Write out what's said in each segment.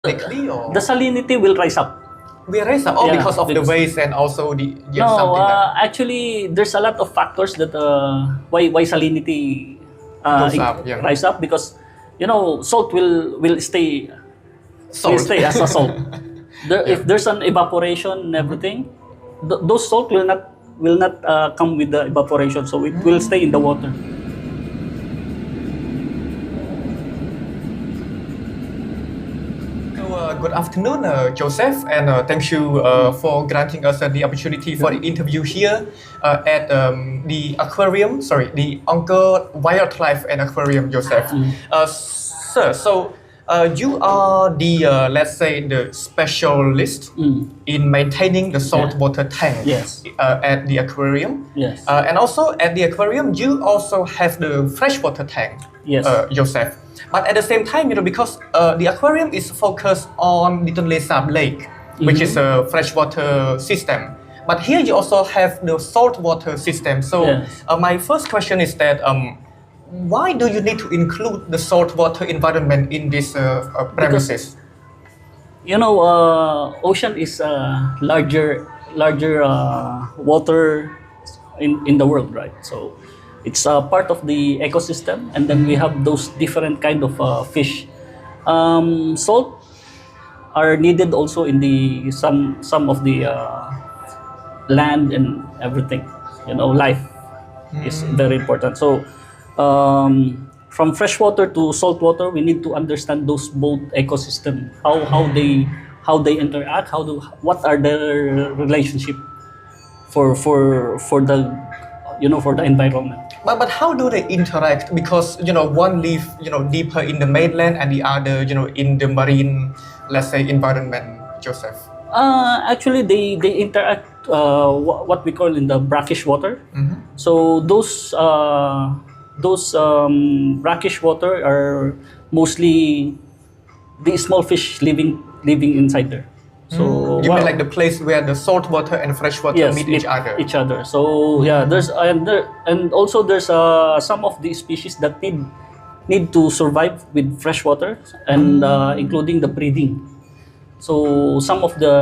Likely or The salinity will rise up. we raise up Yeah, because of the because- waste and also the No, something that actually, there's a lot of factors that why salinity Goes up, yeah. rise up, because salt will stay salt. as a salt. If there's an evaporation and everything, those salt will not come with the evaporation, so it will stay in the water. Good afternoon, Joseph, and thank you for granting us the opportunity for the interview here at the aquarium. Sorry, the Angkor Wildlife and Aquarium, Joseph. Sir, so you are the let's say the specialist in maintaining the saltwater tank Yes. At the aquarium. Yes. And also at the aquarium, you also have the freshwater tank, Yes. Joseph. But at the same time, because the aquarium is focused on the Tonle Sap lake, which is a freshwater system. But here you also have the saltwater system. So Yes. My first question is that why do you need to include the saltwater environment in this premises? Ocean is a larger water in the world, right? So it's a part of the ecosystem, and then we have those different kind of fish. Salt are needed also in the some of the land and everything. Life is very important. So from freshwater to saltwater, we need to understand those both ecosystem, how they interact, what are their relationship for the for the environment. But how do they interact? Because one live deeper in the mainland and the other in the marine, let's say, environment, Joseph. Actually, they interact what we call in the brackish water. So those brackish water are mostly the small fish living inside there. So You mean like the place where the salt water and fresh water yes, meet each other? Each other. So yeah, and also there's some of the species that need to survive with fresh water, and including the breeding. So some of the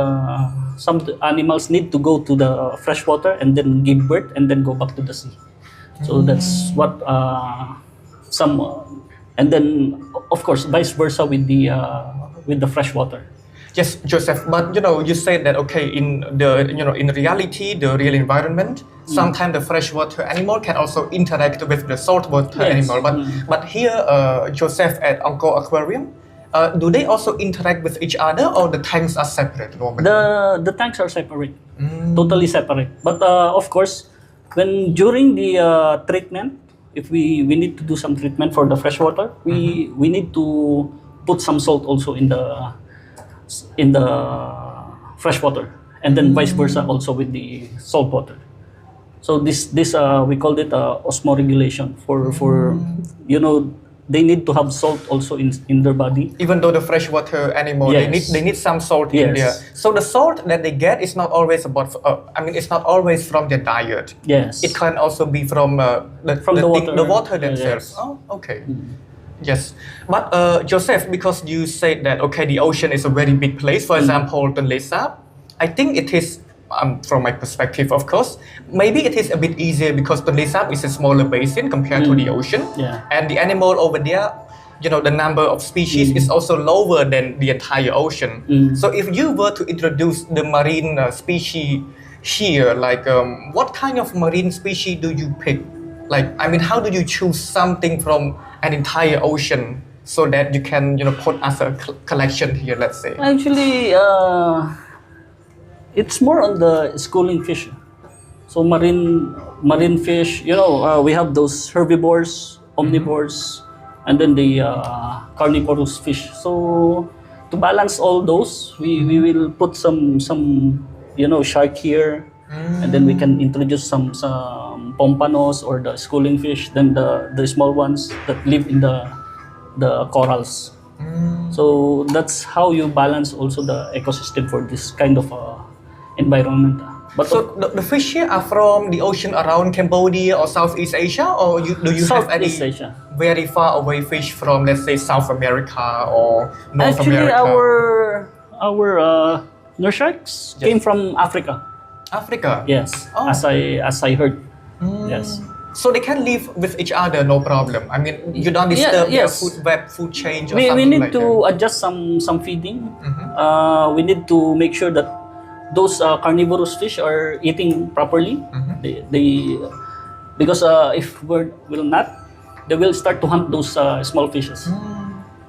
animals need to go to the fresh water and then give birth and then go back to the sea. So that's what and then of course vice versa with the fresh water. Yes, Joseph. But you said that in the in reality, the real environment, sometimes the freshwater animal can also interact with the saltwater animal. But here, Joseph, at Angkor Aquarium, do they also interact with each other, or the tanks are separate normally? The tanks are separate, totally separate. But of course, during the treatment, if we need to do some treatment for the freshwater, we need to put some salt also in the freshwater, and then vice versa also with the saltwater. So this we called it osmoregulation for they need to have salt also in their body. Even though the freshwater animal, Yes. they need some salt in there. So the salt that they get is not always it's not always from their diet. Yes. It can also be from the water themselves. Yes. Oh, okay. Yes, but Joseph, because you said that the ocean is a very big place. For example, Tonle Sap, I think it is. From my perspective, of course, maybe it is a bit easier because Tonle Sap is a smaller basin compared to the ocean, and the animal over there, the number of species is also lower than the entire ocean. So if you were to introduce the marine species here, like what kind of marine species do you pick? How do you choose something from an entire ocean so that you can, put as a collection here, let's say? Actually, it's more on the schooling fish. So marine fish, we have those herbivores, omnivores, and then the carnivorous fish. So to balance all those, we will put some shark here, and then we can introduce some pompanos or the schooling fish, then the small ones that live in the corals. So that's how you balance also the ecosystem for this kind of environment. But so the fish here are from the ocean around Cambodia or Southeast Asia, or do you have any? Southeast Asia. very far away fish from, let's say, South America or North Actually, America? our nurse sharks Yes. came from Africa. Africa? Yes, Oh. as I heard. Yes. So they can live with each other, no problem. I mean, you don't disturb their yes. food web, food change or We something need like to that. adjust some feeding. We need to make sure that those carnivorous fish are eating properly. They because if we will not, they will start to hunt those small fishes.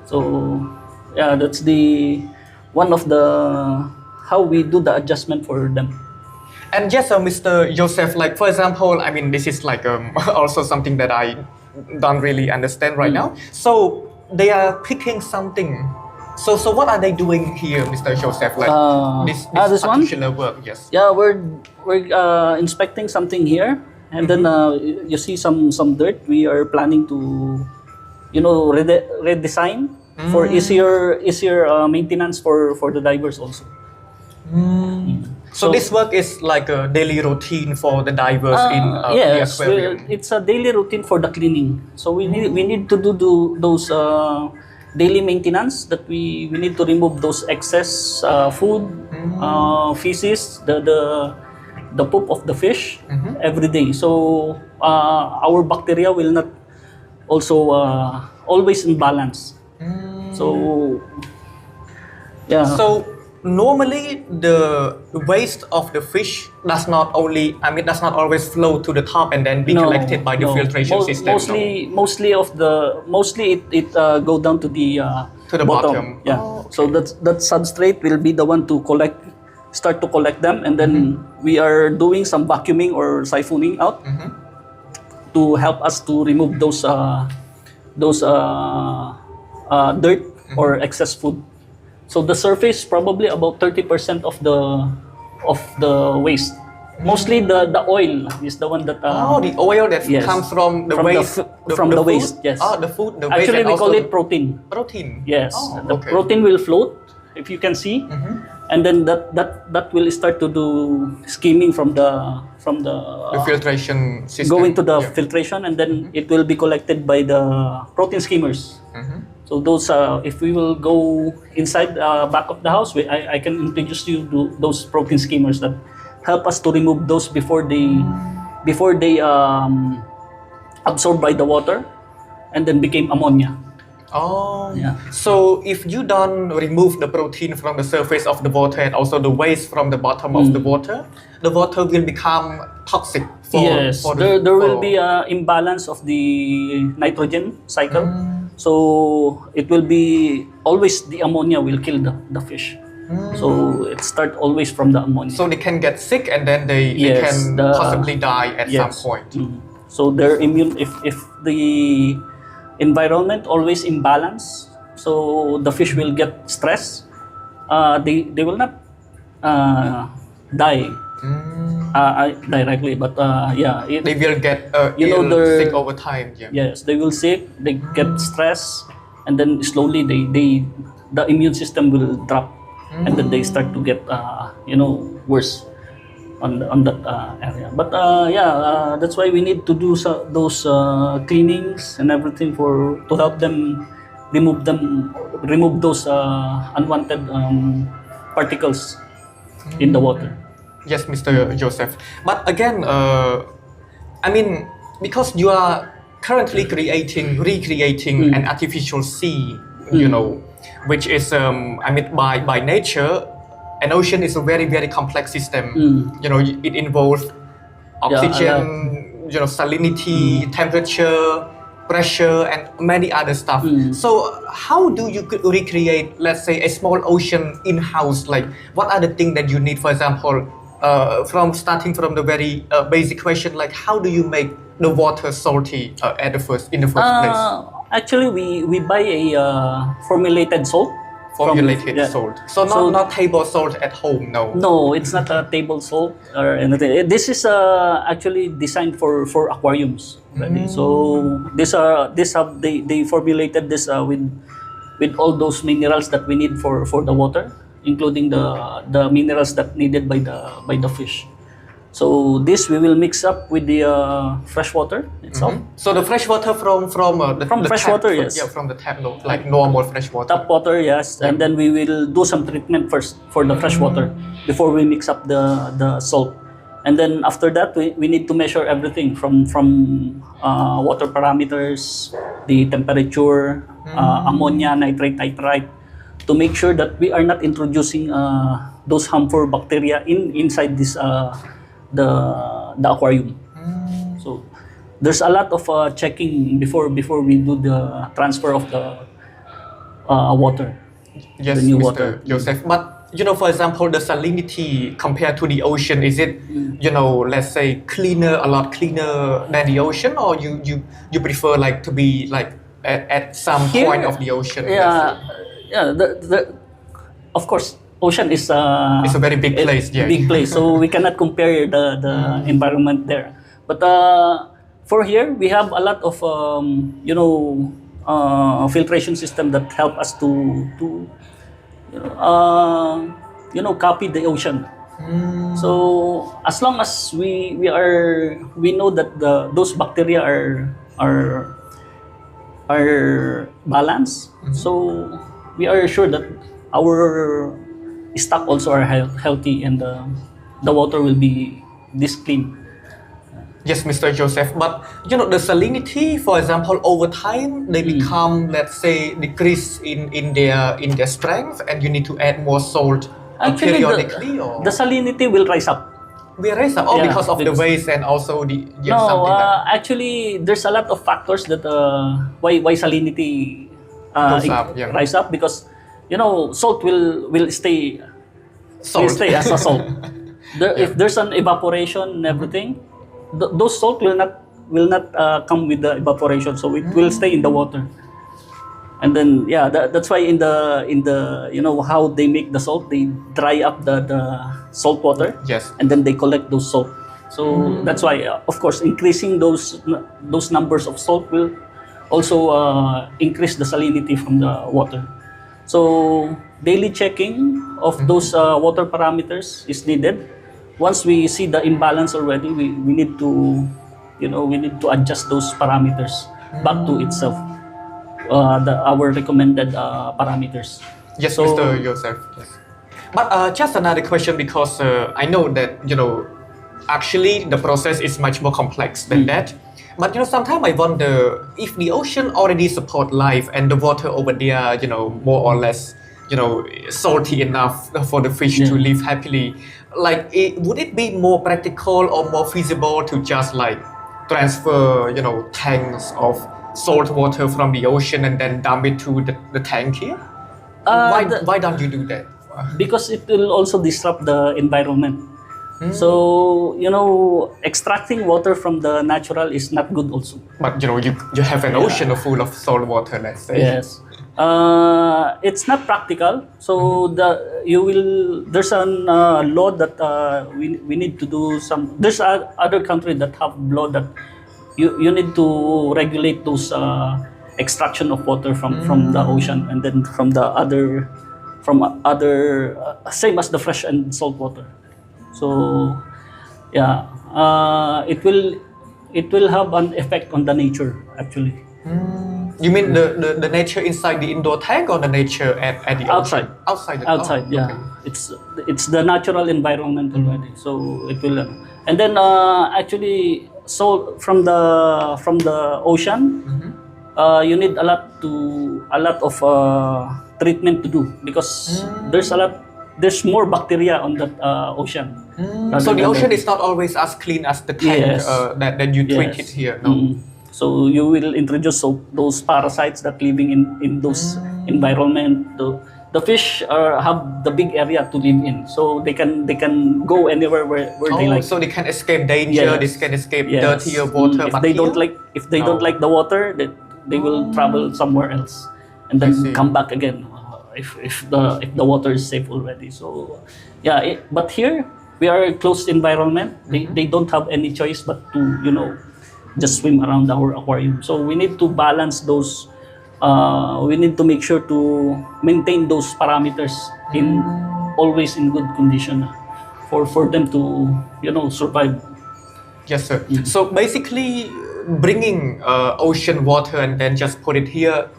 So yeah, that's the one of the how we do the adjustment for them. And yes, Mr. Joseph, like for example, I mean, this is like also something that I don't really understand right now. So they are picking something. So what are they doing here, Mr. Joseph? Like this this one? particular work, yes. Yeah, we're inspecting something here, and then you see some dirt. We are planning to, redesign for easier maintenance for the divers also. So this work is like a daily routine for the divers in the yes, aquarium. it's a daily routine for the cleaning. So we need to do those daily maintenance that we need to remove those excess food, feces, the poop of the fish every day. So our bacteria will not also always in balance. So yeah. So normally the waste of the fish does not always flow to the top and then be collected by the filtration system. Mostly it go down to the bottom. Yeah. Oh, okay. So that substrate will be the one to start to collect them, and then we are doing some vacuuming or siphoning out to help us to remove those dirt or excess food. So the surface probably about 30% of the waste. Mostly the oil is the one that. The oil that comes from the waste. From the food? waste, yes. The food, the waste. Actually, and we call also it protein. protein. Yes, the okay. protein will float, if you can see, and then that will start to do skimming from the The filtration system. going to the filtration, and then it will be collected by the protein skimmers. So those, if we will go inside back of the house, I can introduce you to those protein skimmers that help us to remove those before they absorbed by the water and then became ammonia. Oh, Yeah. So if you don't remove the protein from the surface of the water and also the waste from the bottom of the water will become toxic. Yes, there will be an imbalance of the nitrogen cycle. So it will be always the ammonia will kill the fish. So it starts always from the ammonia. So they can get sick and then they can possibly die at some point. So their immune, if the environment always imbalance, so the fish will get stressed. They will not die directly, but They will get sick over time. Yeah. yes, they will sick. They get stressed, and then slowly the immune system will drop, and then they start to get worse on that area. But that's why we need to do those cleanings and everything to help them remove those unwanted particles in the water. Yes, Mr. Joseph. But again, I mean, because you are currently recreating an artificial sea, which is, by nature, an ocean is a very, very complex system. It involves oxygen, salinity, temperature, pressure, and many other stuff. So how do you recreate, let's say, a small ocean in-house? Like, what are the things that you need? For example, starting from the very basic question, like how do you make the water salty in the first place? Actually, we buy a formulated salt. Formulated salt. So not table salt at home, no. No, it's not a table salt or anything. This is actually designed for aquariums. Really. So they formulated this with all those minerals that we need for the water, including the minerals that needed by the fish. So this we will mix up with the fresh water itself. So the fresh water from From the fresh tap, water, yes. Yeah, from the tap, no, like normal fresh water. Tap water, yes, and then we will do some treatment first for the fresh water before we mix up the salt. And then after that, we need to measure everything from water parameters, the temperature, ammonia, nitrite, to make sure that we are not introducing those harmful bacteria inside this the aquarium. So there's a lot of checking before we do the transfer of the water. Yes, the new Mr. water. Joseph. But for example, the salinity compared to the ocean, is it let's say a lot cleaner than the ocean, or you prefer like to be like at some Here, point of the ocean? Yeah, yeah. Of course, ocean is It's a very big place. Yeah. big place. So we cannot compare the environment there. But for here, we have a lot of filtration system that help us to copy the ocean. So as long as we know that those bacteria are balanced, so we are sure that our stock also are healthy, and the water will be this clean. Yes, Mr. Joseph. But the salinity, for example, over time they become, let's say, decrease in their strength, and you need to add more salt periodically, or the salinity will rise up. We raise up, Yeah, because of the waste and also the No, something that actually, there's a lot of factors that why salinity Goes up, yeah. rise up, because salt will stay salt. as a salt. If there's an evaporation and everything, those salt will not come with the evaporation, so it will stay in the water. And then that's why in the how they make the salt, they dry up the salt water. Yes. And then they collect those salt. So that's why of course increasing those numbers of salt will also increase the salinity from the water. So daily checking of those water parameters is needed. Once we see the imbalance already, we need to adjust those parameters back to itself, our recommended parameters. Yes, So- Mr. Joseph. Yes. But just another question, because I know that actually the process is much more complex than that. But sometimes I wonder if the ocean already support life and the water over there, more or less, salty enough for the fish to live happily. Like, would it be more practical or more feasible to just like transfer, tanks of salt water from the ocean and then dump it to the tank here? Why don't you do that? Because it will also disrupt the environment. So extracting water from the natural is not good also. But you have an ocean full of salt water, let's say. Yes. It's not practical. So there's an law that we need to do some. There's other countries that have law that you need to regulate those extraction of water from the ocean, and then from other same as the fresh and salt water. So it will have an effect on the nature actually. You mean the nature inside the indoor tank, or the nature at the Outside. Outside. Outside, yeah. Okay. It's the natural environment already, so it will. And then actually, so from the ocean, you need a lot of treatment to do, because there's more bacteria on that ocean. So the ocean is not always as clean as the tank Yes. that you treat it Yes. here. No. So you will introduce those parasites that living in those environment. The fish have the big area to live in, so they can go anywhere where they like. So they can escape danger. Yes. They can escape Yes. dirtier water. If but they here? don't like the water, they will travel somewhere else and I see. then come back again if the water is safe already. So but here we are a closed environment. They don't have any choice but to just swim around our aquarium. So we need to balance those. We need to make sure to maintain those parameters always in good condition for them to survive. Yes, sir. So basically, bringing ocean water and then just put it here.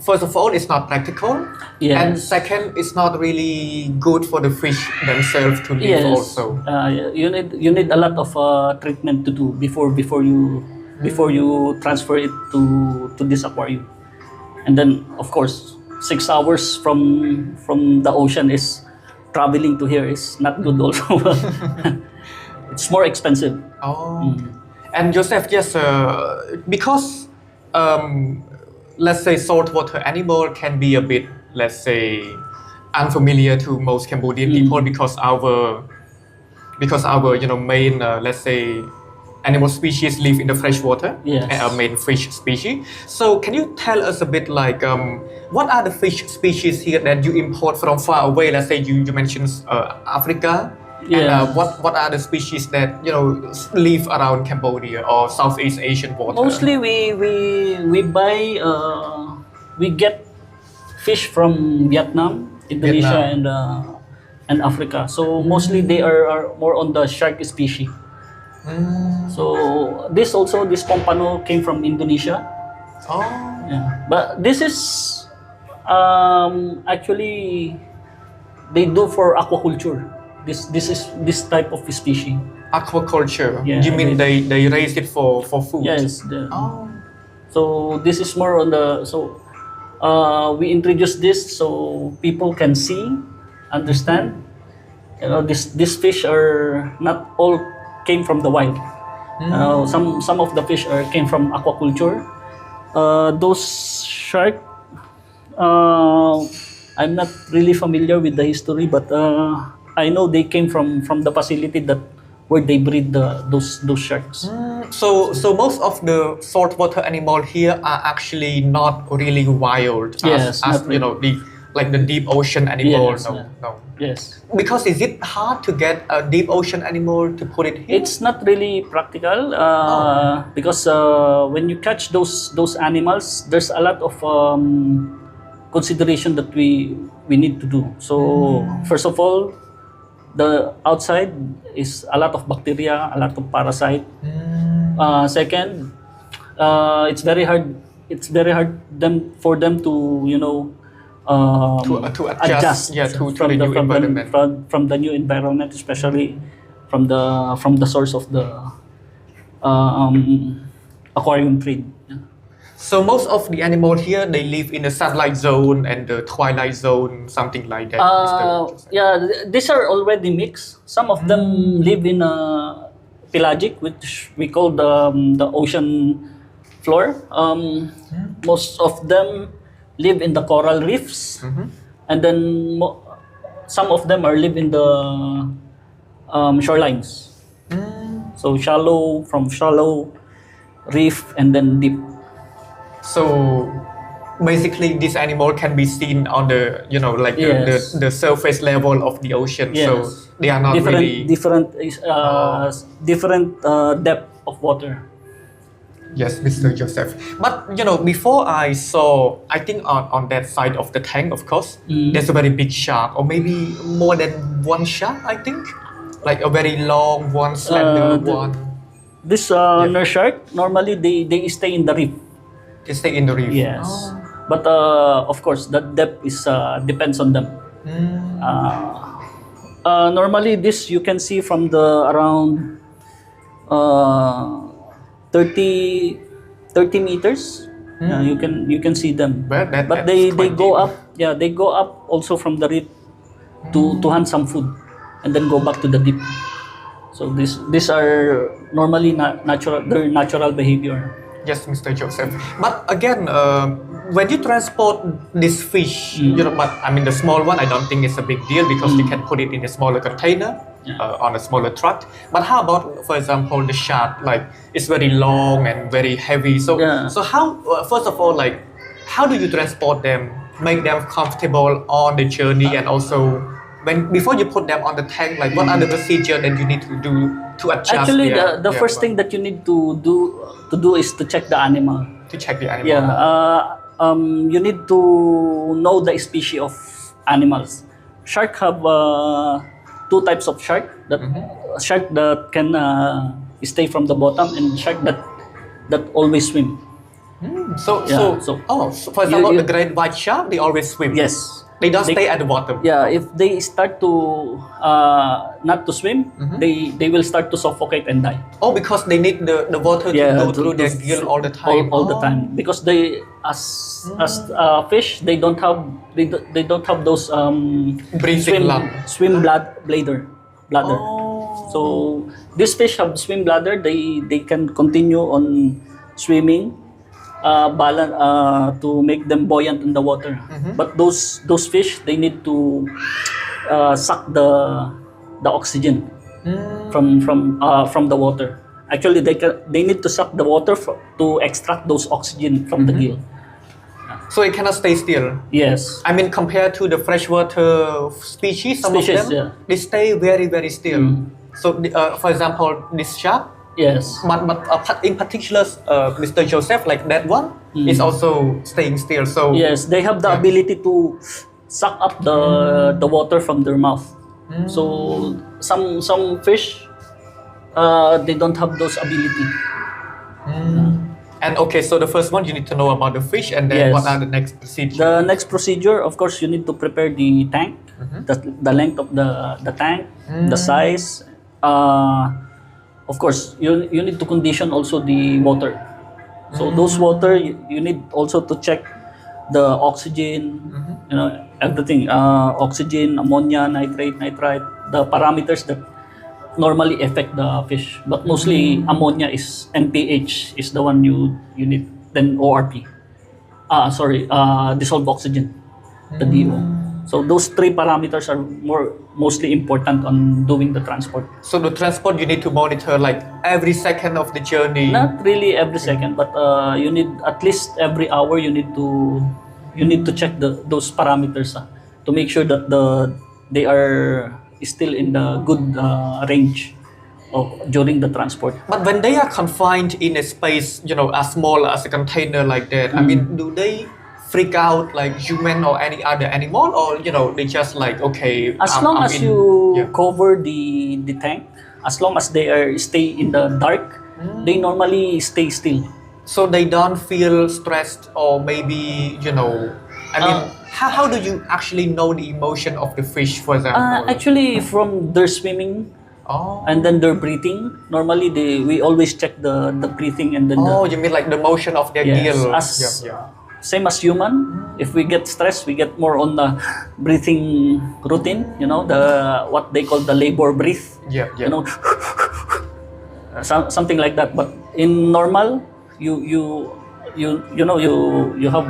First of all, it's not practical, Yes. and second, it's not really good for the fish themselves to live. Yes. Also. You need a lot of treatment to do before you transfer it to this aquarium, and then of course 6 hours from the ocean is traveling to here is not good also. It's more expensive. Oh. And Joseph, yes, because let's say saltwater animal can be a bit, let's say, unfamiliar to most Cambodian people because our main let's say animal species live in the freshwater. Yes. And our main fish species. So can you tell us a bit like what are the fish species here that you import from far away? Let's say you mentioned Africa. Yeah. And what are the species that live around Cambodia or Southeast Asian water? Mostly we buy we get fish from Vietnam, Indonesia, and Africa. So mostly they are more on the shark species. So this pompano came from Indonesia. Oh. Yeah. But this is actually they do for aquaculture. This type of species. Aquaculture. Yeah, You mean they raise it for food? Yes. Oh. So this is more on the we introduce this so people can see, understand. These fish are not all came from the wild. Some of the fish came from aquaculture. Those shark, I'm not really familiar with the history, but I know they came from the facility where they breed those sharks. So most of the saltwater animal here are actually not really wild. Yes, as not really. the deep ocean animal. Yes, no, yeah. no. Yes. Because is it hard to get a deep ocean animal to put it here? It's not really practical because when you catch those animals, there's a lot of consideration that we need to do. So first of all, the outside is a lot of bacteria, a lot of parasite. Second, it's very hard. It's very hard for them to to adjust to the new environment. From the new environment, especially from the source of the aquarium trade. Yeah. So most of the animal here they live in the sunlight zone and the twilight zone, something like that. Yeah, these are already mixed. Some of them live in pelagic, which we call the ocean floor. Most of them live in the coral reefs, and then some of them live in the shorelines. So shallow reef and then deep. So basically, this animal can be seen on the Yes. the surface level of the ocean. Yes. So they are not really different depth of water. Yes, Mr. Joseph. But before I saw, I think on that side of the tank, of course, there's a very big shark, or maybe more than one shark. I think, like a very long one, slender one. This nurse shark normally they stay in the reef. They stay in the reef. Yes, but of course the depth is depends on them. Normally this you can see from the around 30 meters. You can see them. But they go up. Yeah, they go up also from the reef to hunt some food, and then go back to the deep. So these are normally their natural behavior. Yes, Mr. Joseph. But again, when you transport this fish, but I mean the small one, I don't think it's a big deal because you can put it in a smaller container, on a smaller truck. But how about, for example, the shark? Like it's very long and very heavy. So how? First of all, like how do you transport them, make them comfortable on the journey, and also before you put them on the tank, like what are the procedure that you need to do to adjust? Actually, the first thing that you need to do is to check the animal. To check the animal. Yeah. You need to know the species of animals. Shark have 2 two types of shark. That shark that can stay from the bottom, and shark that always swim. So, Yeah, so for example, you- the great white shark, they always swim. Yes. They don't stay at the bottom. Yeah, if they start to not to swim, they will start to suffocate and die. Oh, because they need the water to go through their gill all the time. All the time, because they as fish, they don't have those Breathing lung. swim bladder. So these fish have swim bladder. They can continue on swimming, balance to make them buoyant in the water. But those fish, they need to suck the oxygen from the water. Actually, they need to suck the water to extract those oxygen from the gill. So it cannot stay still. Yes. I mean, compared to the freshwater species, some of them, yeah. they stay very, very still. So, for example, this shark, Yes. but in particular, Mr. Joseph, like that one, is also staying still. So Yes, they have the ability to suck up the water from their mouth. So some fish, they don't have those ability. And okay, so the first one, you need to know about the fish, and then Yes. what are the next procedures? The next procedure, of course, you need to prepare the tank, the length of the tank, the size. Of course, you need to condition also the water. So those water, you need also to check the oxygen, everything, oxygen, ammonia, nitrate, the parameters that normally affect the fish. But mostly ammonia is and pH is the one you need. Then ORP, dissolved oxygen, the DO. So those three parameters are mostly important on doing the transport. So the transport, you need to monitor like every second of the journey. Not really every second, but you need at least every hour. You need to check those parameters to make sure that they are still in the good range during the transport. But when they are confined in a space, as small as a container like that, I mean, do they freak out like human or any other animal, or they just like, okay, As long as you cover the tank, as long as they stay in the dark, they normally stay still. So they don't feel stressed, or maybe I mean, how do you actually know the emotion of the fish, for example? Actually, from their swimming and then their breathing, normally we always check the breathing and then you mean like the motion of their Yes, gill? same as human. If we get stressed, we get more on the breathing routine. The what they call the labor breath. Yeah. Something like that. But in normal, you have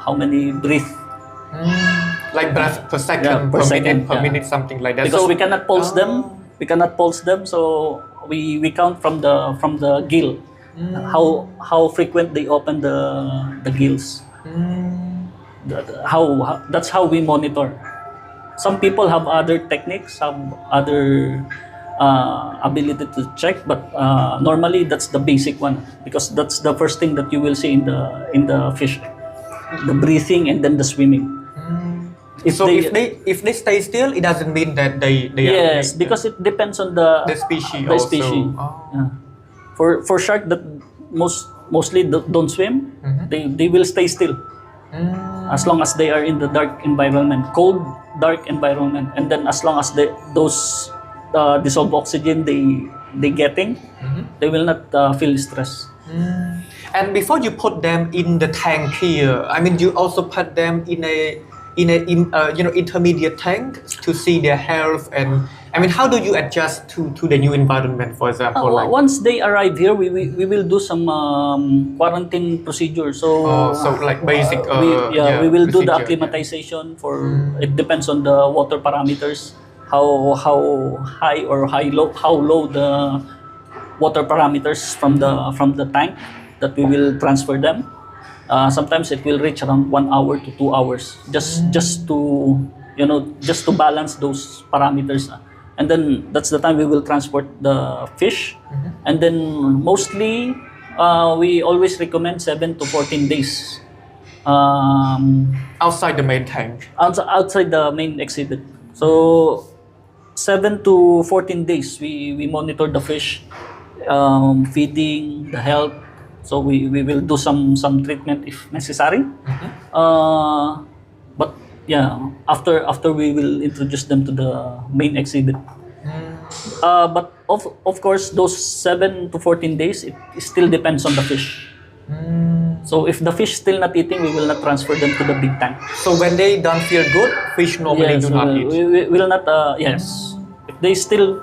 how many breath? Like breath per second, per minute, something like that. Because So we cannot pulse them. We cannot pulse them, so we count from the gill. How frequent they open the gills. That's how we monitor. Some people have other techniques, have other ability to check, but normally that's the basic one, because that's the first thing that you will see in the fish, the breathing and then the swimming. If they stay still, it doesn't mean that they Yes, are because it depends on the species. the also. species. Yeah. For shark that mostly don't swim, they will stay still as long as they are in the dark environment, cold dark environment, and then as long as those dissolved oxygen they getting, they will not feel stress. And before you put them in the tank here, I mean, you also put them in a intermediate tank to see their health, and I mean, how do you adjust to the new environment, for example? Once they arrive here, we will do some quarantine procedure. So like basic. We will do the procedure, acclimatization for. It depends on the water parameters, how high or how low the water parameters from the tank that we will transfer them. Sometimes it will reach around 1 hour to 2 hours, just to balance those parameters, and then that's the time we will transport the fish, and then mostly we always recommend 7 to 14 days outside the main tank. outside the main exhibit. So 7 to 14 days, we monitor the fish, feeding, the health. So we will do some treatment if necessary. But yeah, after we will introduce them to the main exhibit. But of course, those 7 to 14 days, it still depends on the fish. So if the fish still not eating, we will not transfer them to the big tank. So when they don't feel good, fish normally do not eat. We will not. Yes, if they still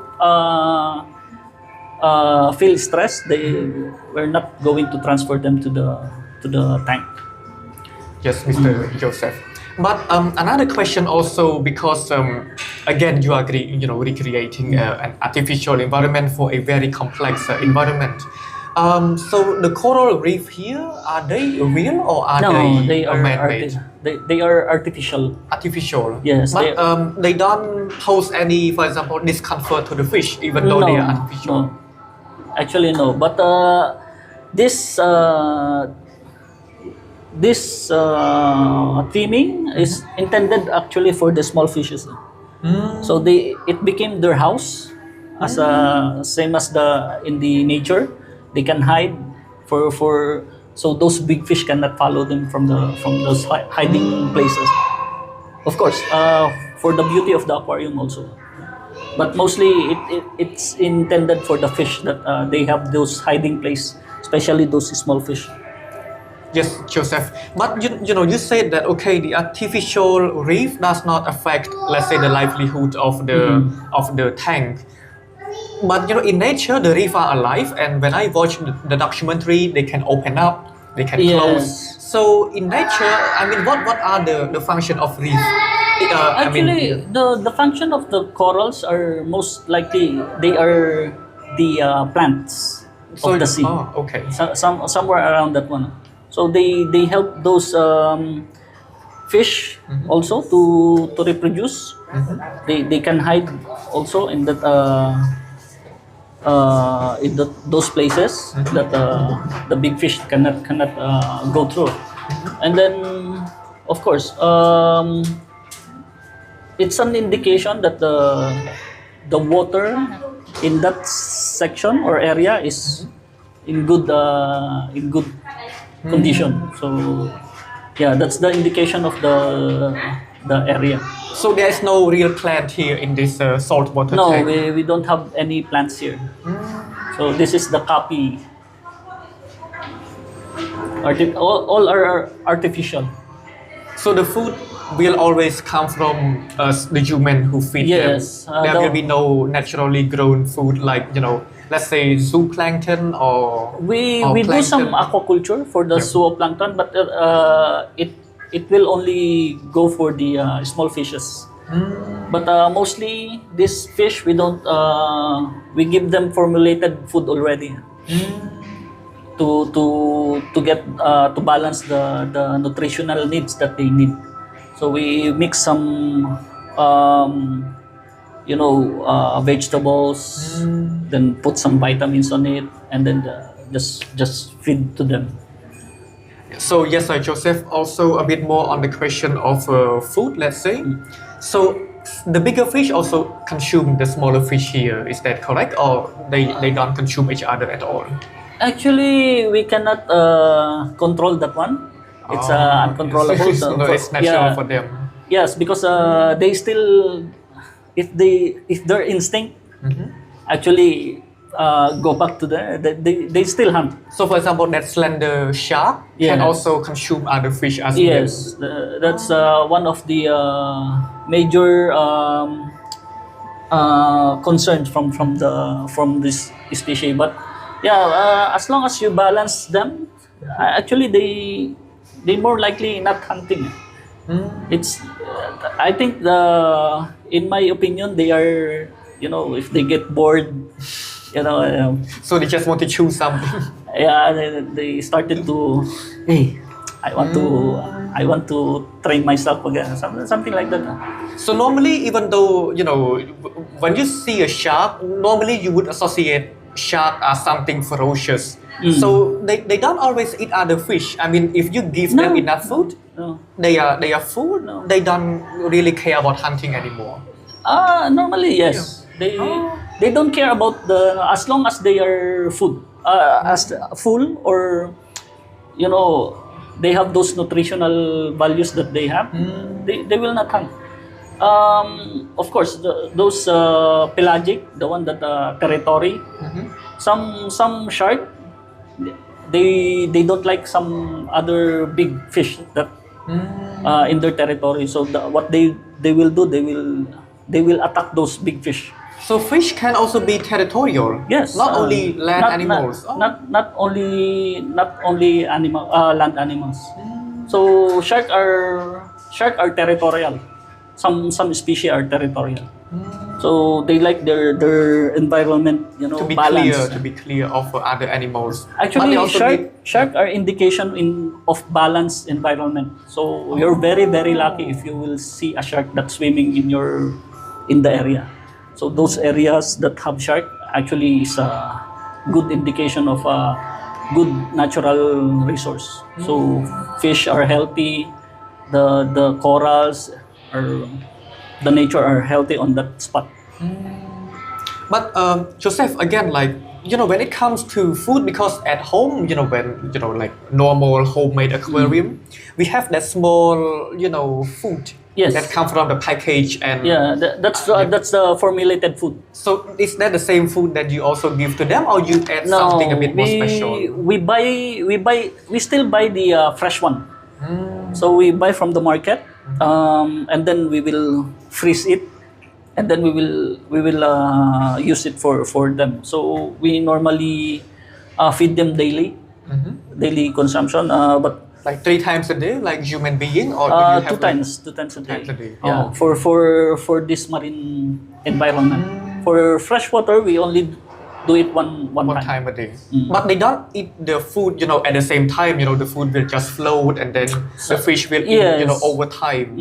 feel stressed, we're not going to transfer them to the tank. Yes, Mr. Joseph. But another question also, because again you are recreating an artificial environment for a very complex environment. So the coral reef here, are they real or are they are man-made? They are artificial. Artificial. Yes. But they don't pose any, for example, discomfort to the fish, even though they are artificial. No. Actually, no. But this theming is intended actually for the small fishes. So it became their house, as same as in the nature. They can hide so those big fish cannot follow them from those hiding places. Of course, for the beauty of the aquarium also. But mostly it's intended for the fish that they have those hiding place, especially those small fish. Yes, Joseph. But you said that the artificial reef does not affect, let's say, the livelihood of the tank. But in nature, the reef are alive, and when I watch the documentary, they can open up, they can close. So in nature, I mean, what are the function of reef? Actually, the function of the corals are most likely they are the plants of the sea. Oh, okay. Somewhere around that one. So they help those fish also to reproduce. They can hide also in that those places that the big fish cannot go through. And then of course it's an indication that the water in that section or area is in good condition. So yeah, that's the indication of the area. So there is no real plant here in this saltwater No, tank? we don't have any plants here. So this is the copy. All are artificial. So the food will always come from the human who feed them. There will be no naturally grown food like, let's say zooplankton or we plankton. do some aquaculture for the zooplankton, but it will only go for the small fishes. But mostly these fish we don't we give them formulated food already to get to balance the nutritional needs that they need. So we mix some vegetables, then put some vitamins on it, and then just feed to them. So yes, Joseph, also a bit more on the question of food, let's say. So the bigger fish also consume the smaller fish here, is that correct? Or they don't consume each other at all? Actually, we cannot control that one. It's uncontrollable. It's natural for them. Yes, because they still, if their instinct actually go back to they still hunt. So for example, that slender shark can also consume other fish as well. Yes, that's one of the major concerns from this species. But yeah, as long as you balance them, actually they more likely not hunting. It's I think in my opinion they are, if they get bored, so they just want to choose something. Yeah, they started to, hey, I want to train myself again, something like that. So normally, even though when you see a shark, normally you would associate shark as something ferocious. So they don't always eat other fish. I mean, if you give them enough food, they are full. They don't really care about hunting anymore. Normally, yes. They don't care about the as long as they are food as full, or you know, they have those nutritional values that they have. They will not hunt. Of course, those pelagic, the one that territory. Some shark, they don't like some other big fish that in their territory. So what they will do, they will attack those big fish. So fish can also be territorial. Yes, Not only land animals. Not only animal land animals. So shark are territorial. Some species are territorial. So they like their environment, To be balance. clear of other animals. But Actually, they also shark are indication of balanced environment. So you're very very lucky if you will see a shark that's swimming in the area. So those areas that have shark actually is a good indication of a good natural resource. So fish are healthy, the corals are the nature are healthy on that spot. But Joseph, again, like when it comes to food, because at home, when like normal homemade aquarium, we have that small, food Yes. that comes from the package, and Yeah, that's the formulated food. So is that the same food that you also give to them, or you add something a bit more special? We still buy the fresh one. So we buy from the market, and then we will freeze it, and then we will use it for them. So we normally feed them daily consumption, but Like 3 times a day, like human being, or do you have two times a day. times a day? Yeah, for this marine environment. For freshwater, we only do it one One time. time a day. But they don't eat the food, at the same time. The food will just float, and then the fish will eat, Yes. over time.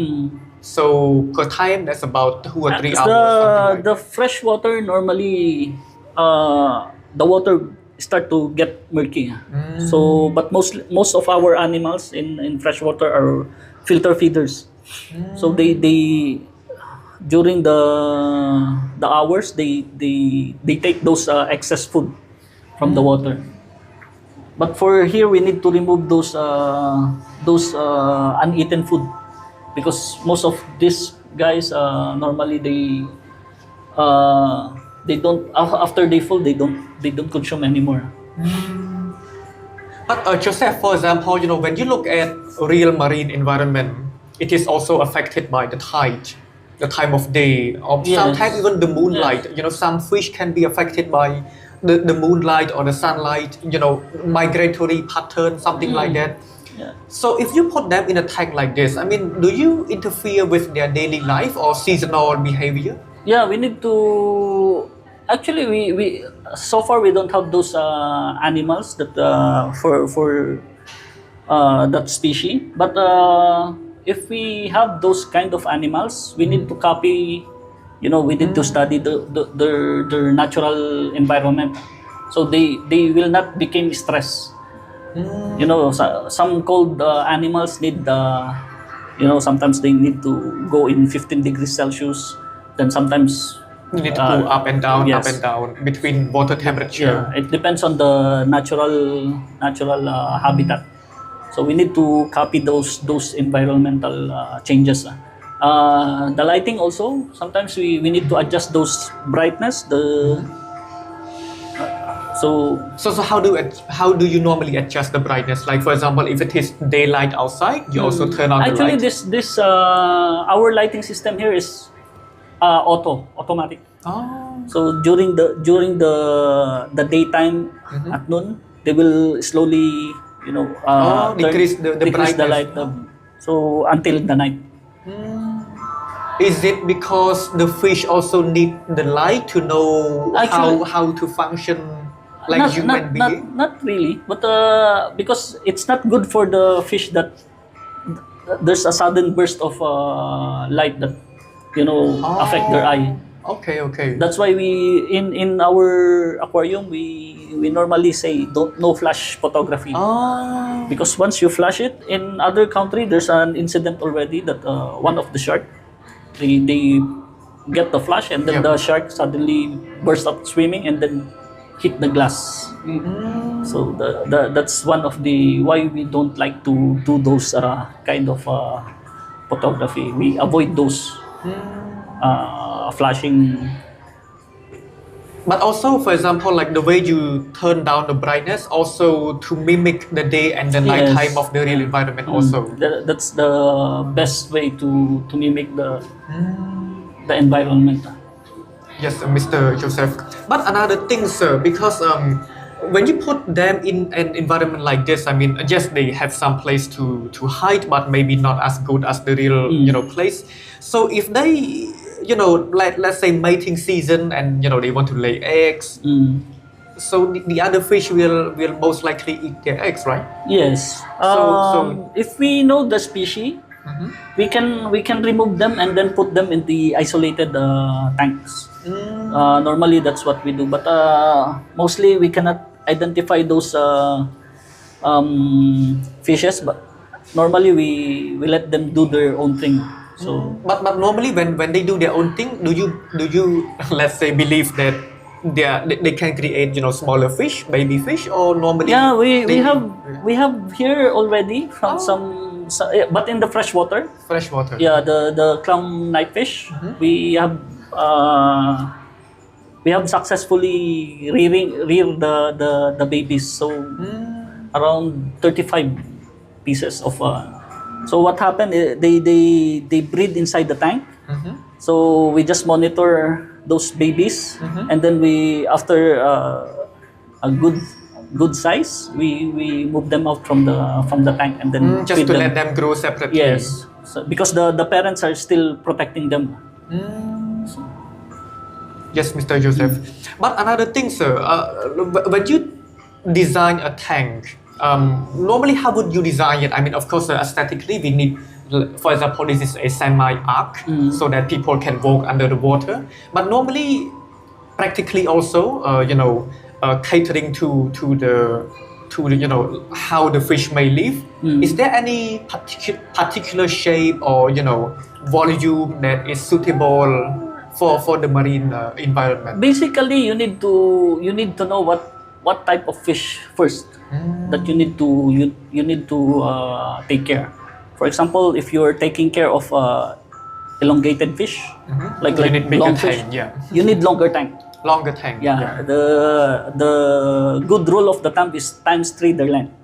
So per time, that's about 2 or 3 hours. The Something like the freshwater normally, the water start to get murky. So, but most of our animals in freshwater are filter feeders. So they during the hours they take those excess food from the water. But for here we need to remove those uneaten food, because most of these guys normally they don't after they full they don't consume anymore. But Joseph, for example, when you look at real marine environment, it is also affected by the tide, the time of day, or Yes. sometimes even the moonlight. Some fish can be affected by the moonlight or the sunlight. Migratory pattern, something like that. Yeah. So if you put them in a tank like this, I mean, do you interfere with their daily life or seasonal behavior? Yeah, we need to. Actually, we so far we don't have those animals that for that species. But if we have those kind of animals, we need to copy. We need to study their natural environment, so they will not become stressed. Some cold animals need sometimes they need to go in 15 degrees Celsius. Then sometimes You need to go up and down, yes. up and down between water temperature. Yeah, it depends on the natural habitat. So we need to copy those environmental changes. The lighting also, sometimes we need to adjust those brightness. So how do you normally adjust the brightness? Like for example, if it is daylight outside, you also turn on the actually light. this our lighting system here is automatic. Oh. So during the daytime at noon, they will slowly decrease the decrease the brightness. light. So until the night. Is it because the fish also need the light to know Actually- how to function like human being? Not really, but because it's not good for the fish that there's a sudden burst of light that affect their eye. Okay. That's why we in our aquarium we normally say no flash photography. Because once you flash it, in other country there's an incident already that one of the shark they get the flash, and then Yeah. the shark suddenly burst up swimming and then hit the glass. So that's one of the why we don't like to do those kind of photography. We avoid those flashing. But also, for example, like the way you turn down the brightness, also to mimic the day and the night time of the real environment. Also, That's the best way to mimic the environment. yes, Mr. Joseph. But another thing, sir, because when you put them in an environment like this, I mean, yes, they have some place to hide, but maybe not as good as the real, place. So if they, like let's say mating season, and they want to lay eggs, so the other fish will most likely eat their eggs, right? Yes. So If we know the species, we can remove them and then put them in the isolated tanks. Normally, that's what we do. But mostly, we cannot identify those fishes. But normally, we let them do their own thing. So, but normally when they do their own thing, do you let's say believe that they can create smaller fish, baby fish, or normally yeah, we they- have here already from yeah, but in the freshwater. freshwater. Yeah, the clown knifefish. We have successfully rear the babies. So around 35 pieces of. So what happened? They breed inside the tank. So we just monitor those babies, and then we after a good size, we move them out from the tank and then Just feed to them. let them grow separately. Yes, so, because the parents are still protecting them. Yes, Mr. Joseph. But another thing, sir, when you design a tank, normally how would you design it? I mean, of course, aesthetically, we need, for example, this is a semi-arc so that people can walk under the water. But normally, practically also, catering to the how the fish may live. Is there any particular shape or volume that is suitable for the marine environment? Basically, you need to know what type of fish first that you need to take care. For example, if you're taking care of elongated fish, like You need bigger long fish, tank, yeah. you need longer tank. Longer tank. Yeah, the good rule of the thumb is ×3 their length.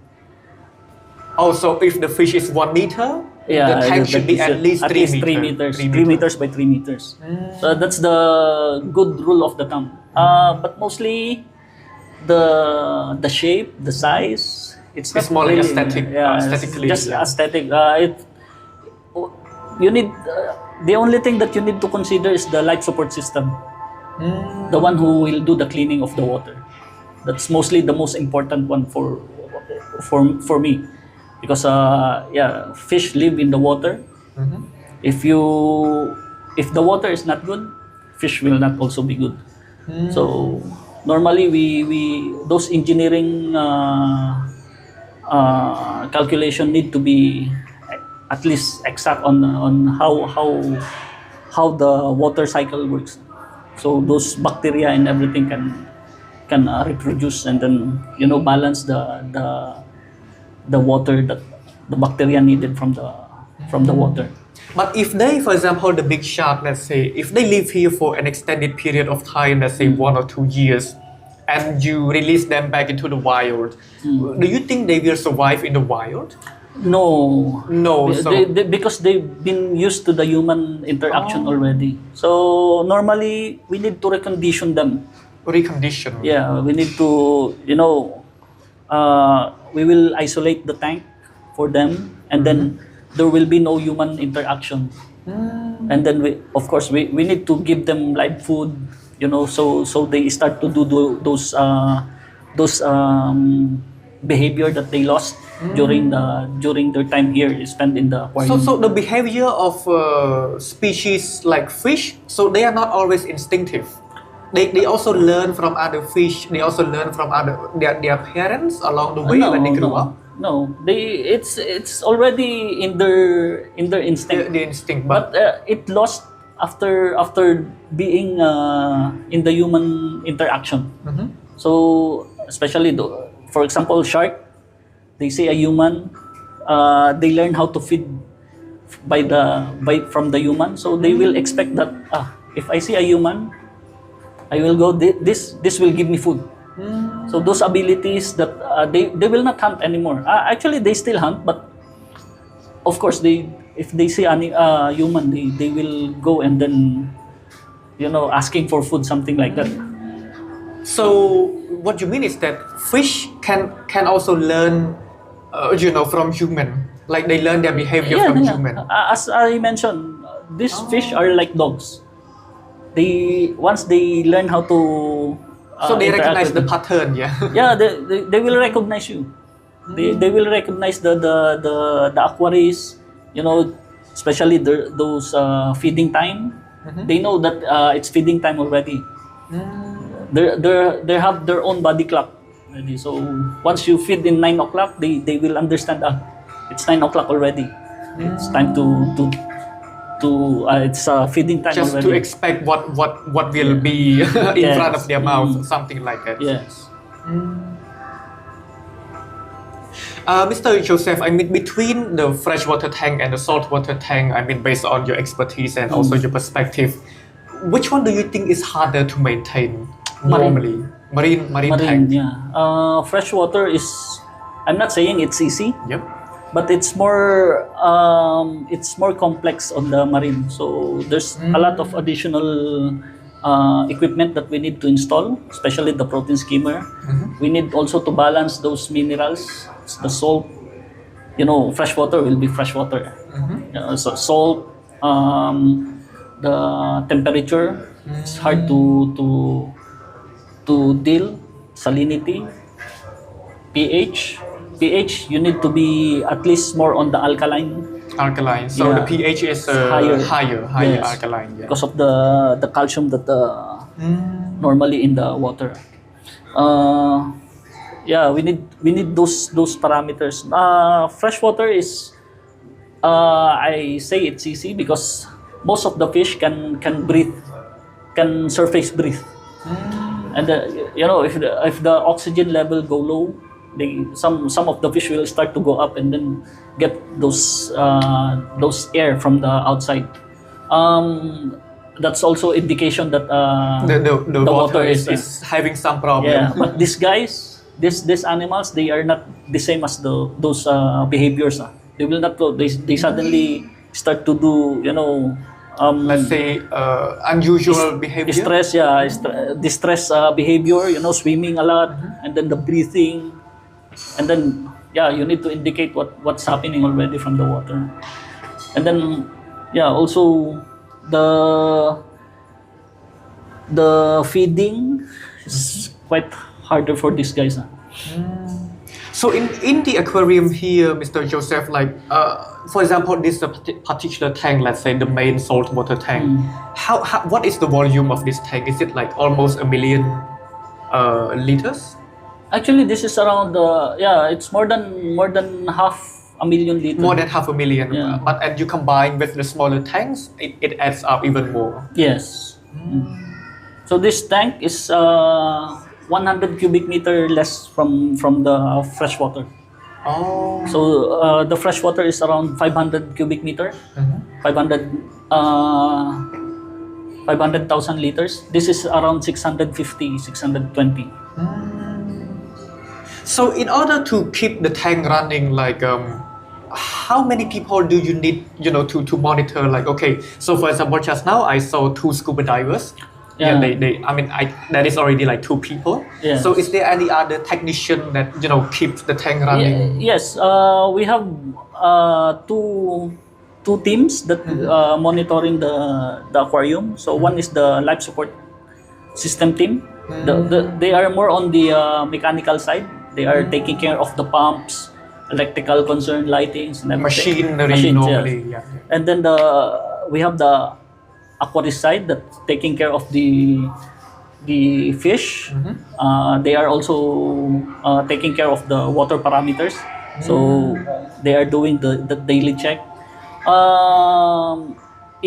Also, if the fish is 1 meter, Yeah, the tank should be at least 3 meters. 3 meters. 3 meters by 3 meters. So that's the good rule of the thumb. But mostly the shape, the size, it's not It's more like really, aesthetic, yeah, aesthetically, just yeah. aesthetic. You need the only thing that you need to consider is the life support system. The one who will do the cleaning of the water. That's mostly the most important one for me, because fish live in the water. If the water is not good, fish will not also be good. So normally we those engineering calculation need to be at least exact on how the water cycle works. So those bacteria and everything can reproduce and then balance the water that the bacteria needed from the water. But if they, for example, the big shark, let's say, if they live here for an extended period of time, let's say 1 or 2 years, and you release them back into the wild, do you think they will survive in the wild? No, So because they've been used to the human interaction already. So normally we need to recondition them. recondition. Yeah, we need to we will isolate the tank for them, and then there will be no human interaction. And then we need to give them live food, so they start to do those behavior that they lost during their time here spent in the aquarium. So the behavior of species like fish, so they are not always instinctive. They also learn from other fish. They also learn from their parents along the way when they grow up. No, it's already in their instinct. The instinct, But it lost after being in the human interaction. So especially for example, shark, they see a human, they learn how to feed from the human. So they will expect that if I see a human, I will go. This will give me food. So those abilities that they will not hunt anymore. Actually, they still hunt, but of course if they see any human, they will go and then asking for food, something like that. So what you mean is that fish can also learn, from human. Like they learn their behavior from human. As I mentioned, these fish are like dogs. Once they learn how to so they interact recognize with the them. pattern, yeah. Yeah, they will recognize you. They will recognize the aquaries, especially those feeding time. They know that it's feeding time already. They have their own body clock already. So once you feed in 9 o'clock, they will understand. It's 9 o'clock already. It's time to it's feeding time Just already. to expect what will be in front of their mouth, something like that. Yes. Mr. Joseph, I mean, between the freshwater tank and the saltwater tank, I mean, based on your expertise and also your perspective, which one do you think is harder to maintain normally? Marine tank. Yeah. Freshwater is. I'm not saying it's easy. Yep. But it's more complex on the marine. So there's a lot of additional equipment that we need to install, especially the protein skimmer. We need also to balance those minerals, the salt. Freshwater will be freshwater. So salt, the temperature. It's hard to deal. Salinity, pH. pH, you need to be at least more on the alkaline. Alkaline. So the pH is higher yes, alkaline. Yeah. Because of the calcium that normally in the water. We need those parameters. Freshwater is I say it's easy because most of the fish can breathe, can surface breathe. And if the oxygen level go low, some of the fish will start to go up and then get those air from the outside. That's also indication that the water is having some problem. Yeah, but these guys, these animals, they are not the same as those behaviors. They will not float. They suddenly start to do let's say unusual behavior. Distress behavior. Swimming a lot, and then the breathing. And then, you need to indicate what's happening already from the water. And then, also the feeding is quite harder for these guys. So in the aquarium here, Mr. Joseph, like for example, this particular tank, let's say the main saltwater tank. What is the volume of this tank? Is it like almost 1 million liters? Actually, this is around it's more than 500,000 liters. More than 500,000. Yeah. But as you combine with the smaller tanks, it adds up even more. Yes. So this tank is 100 cubic meter less from the freshwater. Oh. So the freshwater is around 500 cubic meter. 500,000 liters. This is around 650, 620. So in order to keep the tank running, like how many people do you need, to monitor? Like, okay, so for example, just now I saw 2 scuba divers. Yeah. That is already like 2 people. Yeah. So is there any other technician that keeps the tank running? Yes, we have two teams that monitoring the aquarium. So one is the life support system team. They are more on the mechanical side. They are taking care of the pumps, electrical concern, lightings, and everything. Machinery normally. Yes. Yeah. And then we have the aquatic side that's taking care of the fish. They are also taking care of the water parameters. So they are doing the daily check.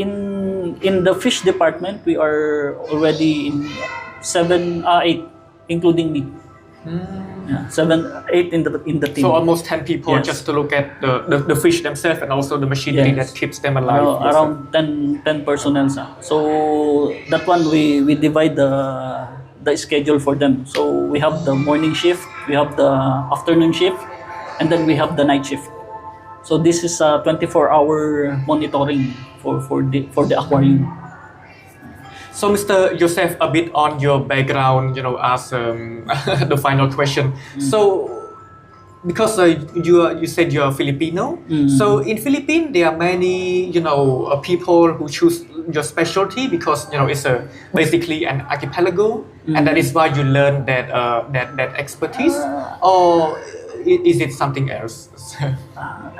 in the fish department, we are already in 8, including me. Yeah, 7, 8 in the team. So almost 10 people Yes. just to look at the fish themselves and also the machinery Yes. that keeps them alive. Around, Yes, sir. around 10 personnel. So that one we divide the schedule for them. So we have the morning shift, we have the afternoon shift, and then we have the night shift. So this is a 24-hour monitoring for the aquarium. So, Mr. Joseph, a bit on your background, as the final question. So, because you said you're Filipino, so in Philippines there are many people who choose your specialty because it's basically an archipelago, and that is why you learn that expertise, or is it something else?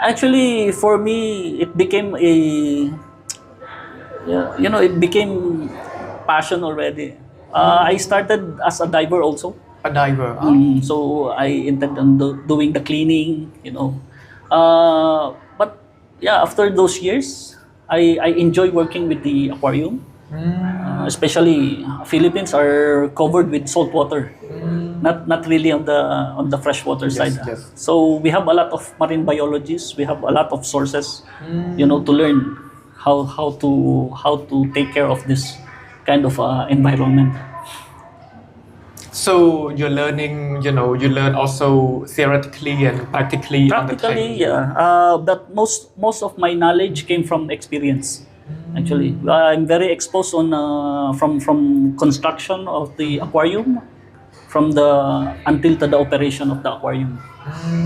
Actually, for me, it became it became passion already. I started as a diver also. A diver. So I intend on doing the cleaning, But yeah, after those years, I enjoy working with the aquarium. Especially Philippines are covered with saltwater, not really on the freshwater side. Yes. So we have a lot of marine biologists. We have a lot of sources, to learn how to take care of this kind of environment. So you're learning, you learn also theoretically and practically on the Practically, tank. yeah. But most of my knowledge came from experience. Actually, I'm very exposed on from construction of the aquarium, until to the operation of the aquarium.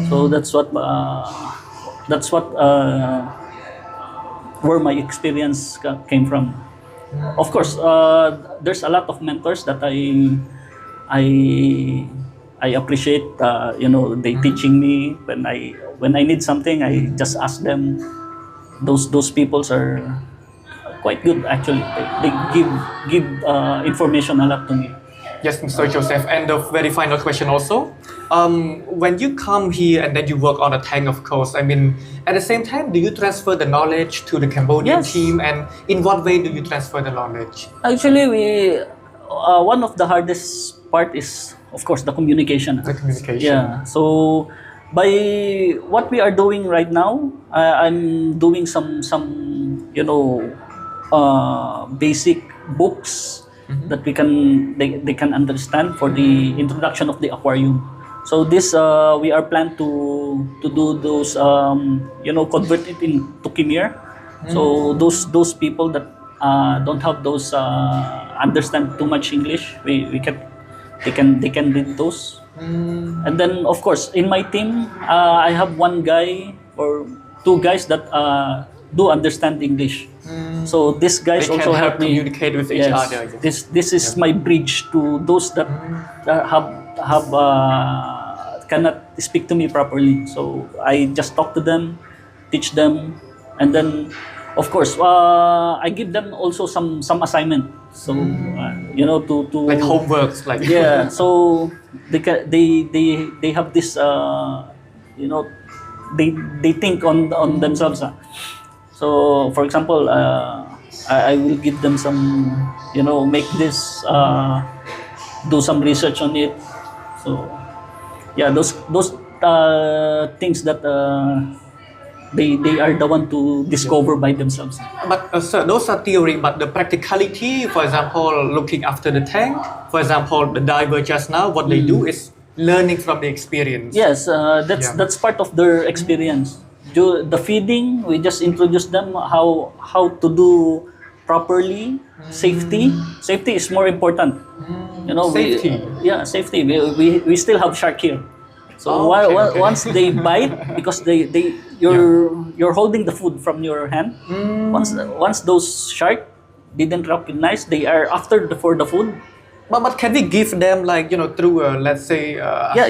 So that's what where my experience came from. Of course, there's a lot of mentors that I appreciate. They teaching me when I need something. I just ask them. Those peoples are quite good actually. They give information a lot to me. Yes, Mr. Joseph. And the very final question also. When you come here and then you work on a tank, of course, I mean, at the same time, do you transfer the knowledge to the Cambodian Yes. team? And in what way do you transfer the knowledge? Actually, one of the hardest part is, of course, the communication. The communication. Yeah. So by what we are doing right now, I'm doing some basic books that they can understand for the introduction of the aquarium. So this we are planned to do those convert it into Khmer. So those people that don't have those understand too much English, they can read those. And then of course in my team I have one guy or two guys that do understand English. So these guys They also can help me communicate with each Yes. other. Yes. This is my bridge to those that have cannot speak to me properly. So I just talk to them, teach them, and then of course I give them also some assignment. So to Like homeworks, like yeah. So they have this they think on themselves. So for example, I will give them some make this do some research on it. So yeah, those things that they are the one to discover by themselves. But sir, those are theory, but the practicality, for example, looking after the tank, for example, the diver just now, what they do is learning from the experience. Yes, that's part of their experience. The feeding, we just introduce them how to do properly. Safety is more important. Safety. Safety. We still have shark here. So Okay. once they bite, because you're holding the food from your hand. Once those shark didn't recognize, they are after for the food. But can we give them through let's say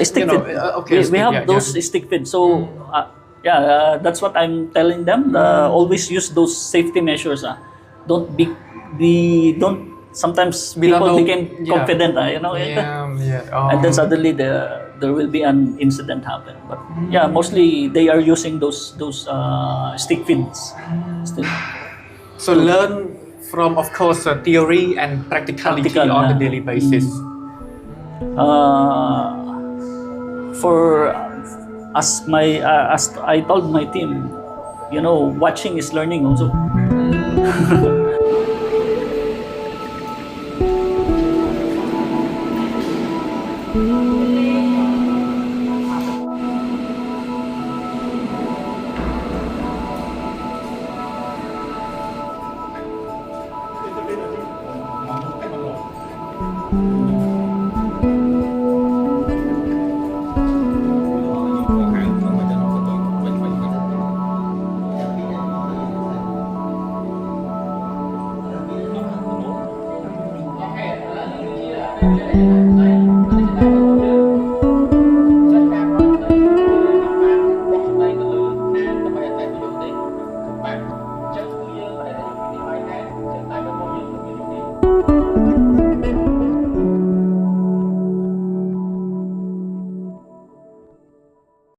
Stick feed. okay, we have those stick feed. So that's what I'm telling them. Always use those safety measures. Don't sometimes We don't people know- became confident. And then suddenly there will be an incident happen. But mostly they are using those stick feeds. Still. So learn from, of course, theory and practicality Practical, on the yeah. daily basis. For as I told my team, watching is learning also.